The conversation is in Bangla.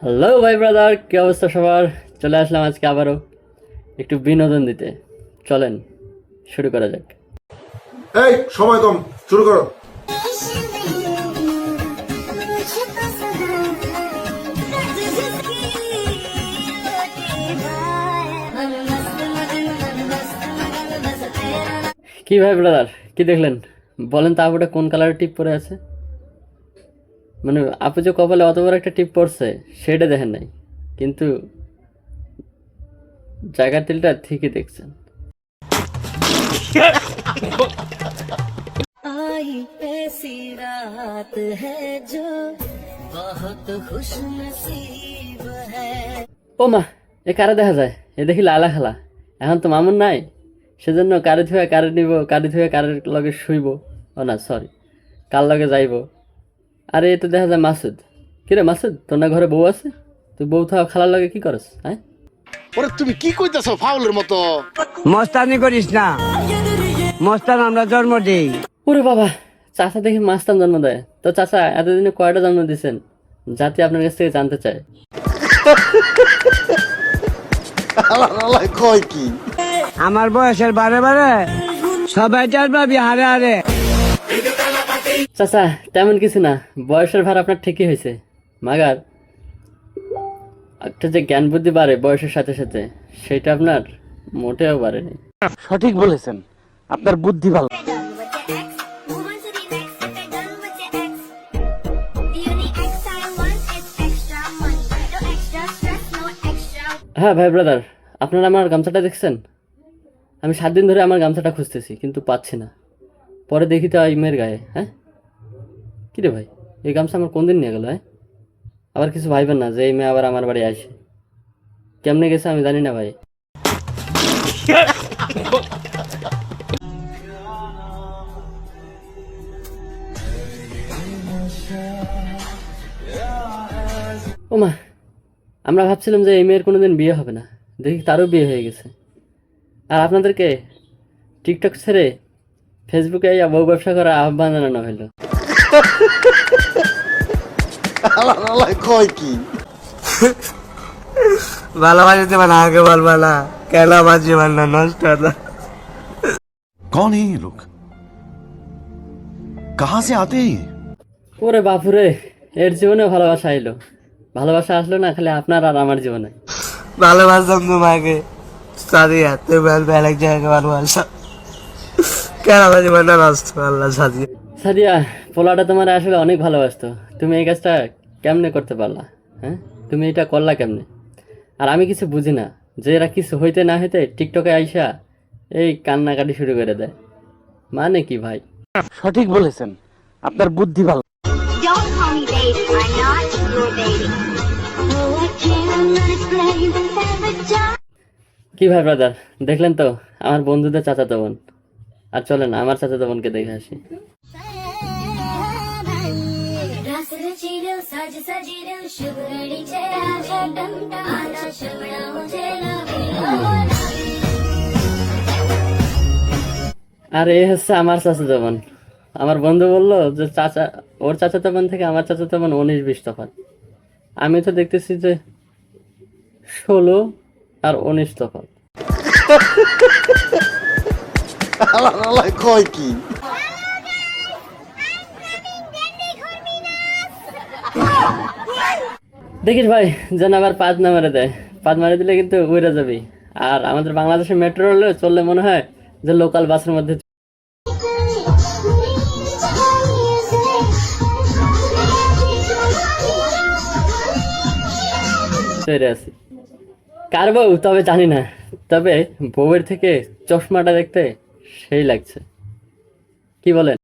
হ্যালো ভাই ব্রাদার, কি অবস্থা সবার? চলে আসলাম আজকে আবারও একটু বিনোদন দিতে। চলেন শুরু করা যাক। এই সময় কম, শুরু করো। কি ভাই ব্রাদার, কি দেখলেন? বলেন তো, আপুটা কোন কালারের টিপ পরে আছে? মানে আপু যে কপালে অত বড় একটা টিপ পড়ছে সেটা দেখেন নাই, কিন্তু জায়গার তিলটা ঠিকই দেখছেন। आई ऐसी रात है जो बहुत खुश नसीब है। ও মা, এ কারে দেখা যায়? এ দেখি লালা খেলা। এখন তো মামুন নাই, সেজন্য কারে থুয়ে কারে নিব, কারে থুয়ে কারের লগে শুইব। ও না, সরি, কার লগে যাইব। আরে এ তো দেখা যায় মাসুদ। কিরে মাসুদ, তোর না ঘরে বউ আছে? তুই বউ থাকা খালার লগে কি করস? হ্যাঁ, ওরে তুমি কি কইতাছো ফাউলের মতো? মস্তানি করিস না, মস্তান আমরা জন্ম দিই। ওরে বাবা, চাচা দেখি মাস্তান জন্ম দেয়। তো চাচা এতদিনে কয়টা জন্ম দিয়েছেন? জাতি আপনার কাছ থেকে জানতে চায়। আল্লাহ কয় কি? আমার বয়সের বারে বারে সবাই চার ভাবি হারে হারে। চাচা তেমন কিছু না, বয়সের ভার আপনার ঠিকই হয়েছে। মাগার একটা যে জ্ঞান বুদ্ধি বাড়ে বয়সের সাথে সাথে, সেটা আপনার মোটেও বাড়েনি। সঠিক বলেছেন, আপনার বুদ্ধি ভালো। হ্যাঁ ভাই ব্রাদার, আপনারা আমার গামছাটা দেখছেন? আমি 7 দিন ধরে আমার গামছাটা খুঁজতেছি, কিন্তু পাচ্ছি না। পরে দেখি তো এই মেয়ের গায়ে। হ্যাঁ, কী রে ভাই, এই গামছা আমার কোন দিন নিয়ে গেল? হ্যাঁ, আবার কিছু ভাইবেন না যে এই মেয়ে আবার আমার বাড়ি আসে। কেমনে গেছে আমি জানি না ভাই। ও মা, আমরা ভাবছিলাম যে এই মেয়ের কোনোদিন বিয়ে হবে না, দেখি তারও বিয়ে হয়ে গেছে। আর আপনাদেরকে টিকটক ছেড়ে ফেসবুকে বউ ব্যবসা করার আহ্বান জানানো হলো। আল্লাহ কয় কি? ভালোবাসতে মানে আগে বলবা না, কেন আমার জীবন না নষ্ট হলো। कौन है ये लोग? कहां से आते हैं ये? ওরে বাপুরে, এর জীবনে ভালোবাসা এলো। ভালোবাসা আসলো না খালি আপনার আর আমার জীবনে। ভালোবাসতাম তোমাকে, সাদিয়া তুমি বলবে আরেক জায়গায় ভালোবাসা, কেন আমার জীবন না নষ্ট আল্লাহ সাদিয়া। সাদিয়া, পোলাটা তোমার আসলে অনেক ভালোবাসতো। তুমি এই কাজটা কেমনে করতে পারলা? হ্যাঁ, তুমি এটা করলা কেমনে? আর আমি কিছু বুঝি না যে এরা কিছু হইতে না হইতে টিকটকে আইসা এই কান্নাকাটি শুরু করে দেয়। মানে কি ভাই? সঠিক বলেছেন, আপনার বুদ্ধি ভালো। Don't call me baby, I'm not your baby. Oh, I can't explain the savage. কি ভাই ব্রাদার, দেখলেন তো আমার বন্ধুদের চাচাতো বোন। আর চলেন আমার চাচাতো বোনকে দেখে আসি। আর এই হচ্ছে আমার চাচাতো বোন। আমার বন্ধু বললো যে চাচা, ওর চাচাতো বোন থেকে আমার চাচাতো বোন 19-20 তফাৎ। আমি তো দেখতেছি যে 16 আর 19 তফাৎ। আল্লাহ কয় কি? দেখিস ভাই, যেন আবার পাঁচ না মেরে দেয়। পাঁচ মারে দিলে কিন্তু উড়ে যাবি। আর আমাদের বাংলাদেশের মেট্রো রেলে চললে মনে হয় যে লোকাল বাসের মধ্যে চড়ে আছি। কার বউ তবে জানি না, তবে বউয়ের থেকে চশমাটা দেখতে সেই লাগছে। কি বলেন?